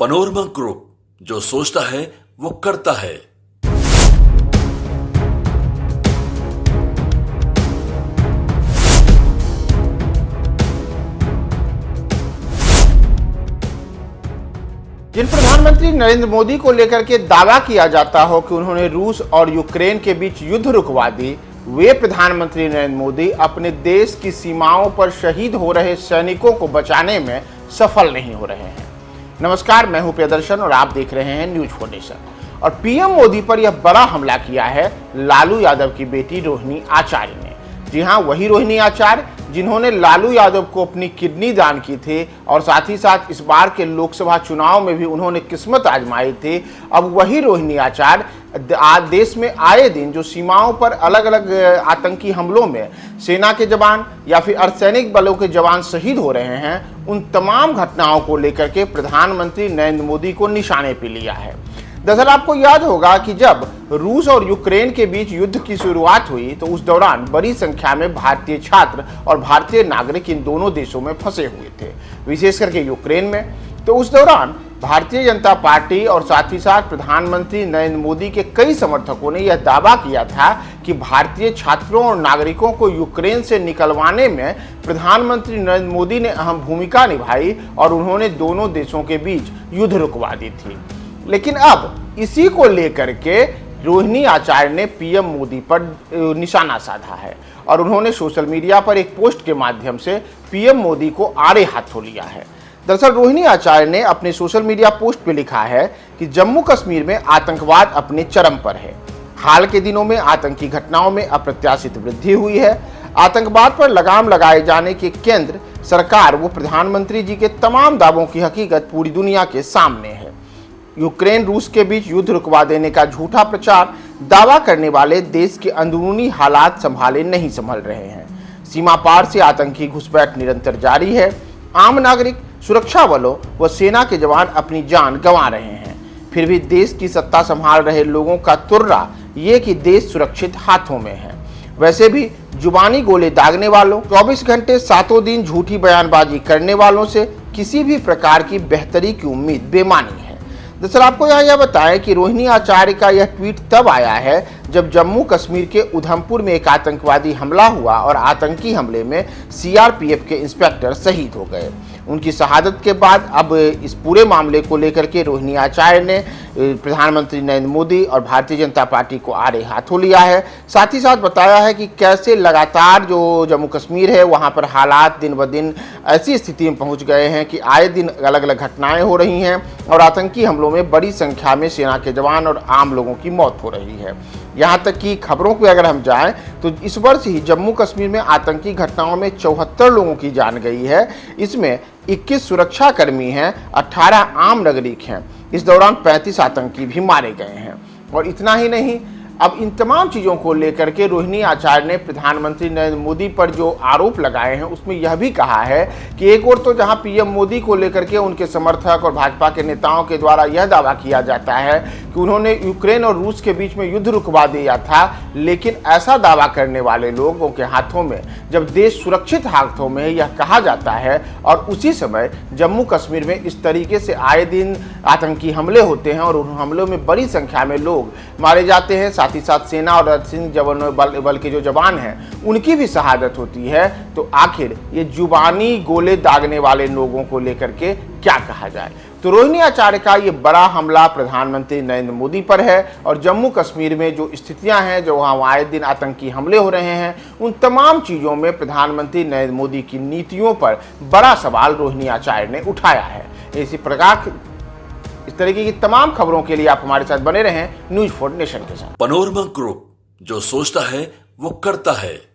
Panorama group, जो सोचता है वो करता है। जिन प्रधानमंत्री नरेंद्र मोदी को लेकर के दावा किया जाता हो कि उन्होंने रूस और यूक्रेन के बीच युद्ध रुकवा दी, वे प्रधानमंत्री नरेंद्र मोदी अपने देश की सीमाओं पर शहीद हो रहे सैनिकों को बचाने में सफल नहीं हो रहे हैं। नमस्कार, मैं हूं प्रियदर्शन और आप देख रहे हैं न्यूज फाउंडेशन। और पीएम मोदी पर यह बड़ा हमला किया है लालू यादव की बेटी रोहिणी आचार्य ने। जी हां, वही रोहिणी आचार्य जिन्होंने लालू यादव को अपनी किडनी दान की थी और साथ ही साथ इस बार के लोकसभा चुनाव में भी उन्होंने किस्मत आजमाई थी। अब वही रोहिणी आचार्य देश में आए दिन जो सीमाओं पर अलग अलग आतंकी हमलों में सेना के जवान या फिर अर्धसैनिक बलों के जवान शहीद हो रहे हैं, उन तमाम घटनाओं को लेकर के प्रधानमंत्री नरेंद्र मोदी को निशाने पे लिया है। दरअसल आपको याद होगा कि जब रूस और यूक्रेन के बीच युद्ध की शुरुआत हुई तो उस दौरान बड़ी संख्या में भारतीय छात्र और भारतीय नागरिक इन दोनों देशों में फंसे हुए थे, विशेष करके यूक्रेन में। तो उस दौरान भारतीय जनता पार्टी और साथ ही साथ प्रधानमंत्री नरेंद्र मोदी के कई समर्थकों ने यह दावा किया था कि भारतीय छात्रों और नागरिकों को यूक्रेन से निकलवाने में प्रधानमंत्री नरेंद्र मोदी ने अहम भूमिका निभाई और उन्होंने दोनों देशों के बीच युद्ध रुकवा दी थी। लेकिन अब इसी को लेकर के रोहिणी आचार्य ने पीएम मोदी पर निशाना साधा है और उन्होंने सोशल मीडिया पर एक पोस्ट के माध्यम से पीएम मोदी को आड़े हाथों लिया है। दरअसल रोहिणी आचार्य ने अपने सोशल मीडिया पोस्ट पे लिखा है कि जम्मू कश्मीर में आतंकवाद अपने चरम पर है। हाल के दिनों में आतंकी घटनाओं में अप्रत्याशित वृद्धि हुई है। आतंकवाद पर लगाम लगाए जाने के केंद्र सरकार व प्रधानमंत्री जी के तमाम दावों की हकीकत पूरी दुनिया के सामने है। यूक्रेन रूस के बीच युद्ध रुकवा देने का झूठा प्रचार दावा करने वाले देश के अंदरूनी हालात संभाले नहीं संभल रहे हैं। सीमा पार से आतंकी घुसपैठ निरंतर जारी है। आम नागरिक, सुरक्षा बलों व सेना के जवान अपनी जान गंवा रहे हैं। फिर भी देश की सत्ता संभाल रहे लोगों का तुर्रा ये कि देश सुरक्षित हाथों में है। वैसे भी जुबानी गोले दागने वालों, 24 घंटे सातों दिन झूठी बयानबाजी करने वालों से किसी भी प्रकार की बेहतरी की उम्मीद बेमानी है। दरअसल आपको यह बताएं कि रोहिणी आचार्य का यह ट्वीट तब आया है जब जम्मू कश्मीर के उधमपुर में एक आतंकवादी हमला हुआ और आतंकी हमले में सीआरपीएफ के इंस्पेक्टर शहीद हो गए। उनकी शहादत के बाद अब इस पूरे मामले को लेकर के रोहिणी आचार्य ने प्रधानमंत्री नरेंद्र मोदी और भारतीय जनता पार्टी को आड़े हाथों लिया है। साथ ही साथ बताया है कि कैसे लगातार जो जम्मू कश्मीर है वहाँ पर हालात दिन ब दिन ऐसी स्थिति में पहुँच गए हैं कि आए दिन अलग अलग घटनाएं हो रही हैं और आतंकी हमलों में बड़ी संख्या में सेना के जवान और आम लोगों की मौत हो रही है। यहाँ तक कि खबरों को अगर हम जाएं तो इस वर्ष ही जम्मू कश्मीर में आतंकी घटनाओं में 74 लोगों की जान गई है। इसमें 21 सुरक्षा कर्मी हैं, 18 आम नागरिक हैं। इस दौरान 35 आतंकी भी मारे गए हैं। और इतना ही नहीं, अब इन तमाम चीज़ों को लेकर के रोहिणी आचार्य ने प्रधानमंत्री नरेंद्र मोदी पर जो आरोप लगाए हैं उसमें यह भी कहा है कि एक और तो जहां पीएम मोदी को लेकर के उनके समर्थक और भाजपा के नेताओं के द्वारा यह दावा किया जाता है कि उन्होंने यूक्रेन और रूस के बीच में युद्ध रुकवा दिया था, लेकिन ऐसा दावा करने वाले लोगों के हाथों में जब देश सुरक्षित हाथों में यह कहा जाता है और उसी समय जम्मू कश्मीर में इस तरीके से आए दिन आतंकी हमले होते हैं और उन हमलों में बड़ी संख्या में लोग मारे जाते हैं, साथ ही साथ सेना और अर्धसैनिक बल के जो जवान हैं उनकी भी शहादत होती है, तो आखिर ये जुबानी गोले दागने वाले लोगों को लेकर के क्या कहा जाए। तो रोहिणी आचार्य का ये बड़ा हमला प्रधानमंत्री नरेंद्र मोदी पर है और जम्मू कश्मीर में जो स्थितियां हैं, जो वहाँ आए दिन आतंकी हमले हो रहे हैं, उन तमाम चीज़ों में प्रधानमंत्री नरेंद्र मोदी की नीतियों पर बड़ा सवाल रोहिणी आचार्य ने उठाया है। इसी प्रकार इस तरीके की तमाम खबरों के लिए आप हमारे साथ बने रहें न्यूज फाउंडेशन के साथ। पनोरमा ग्रुप, जो सोचता है वो करता है।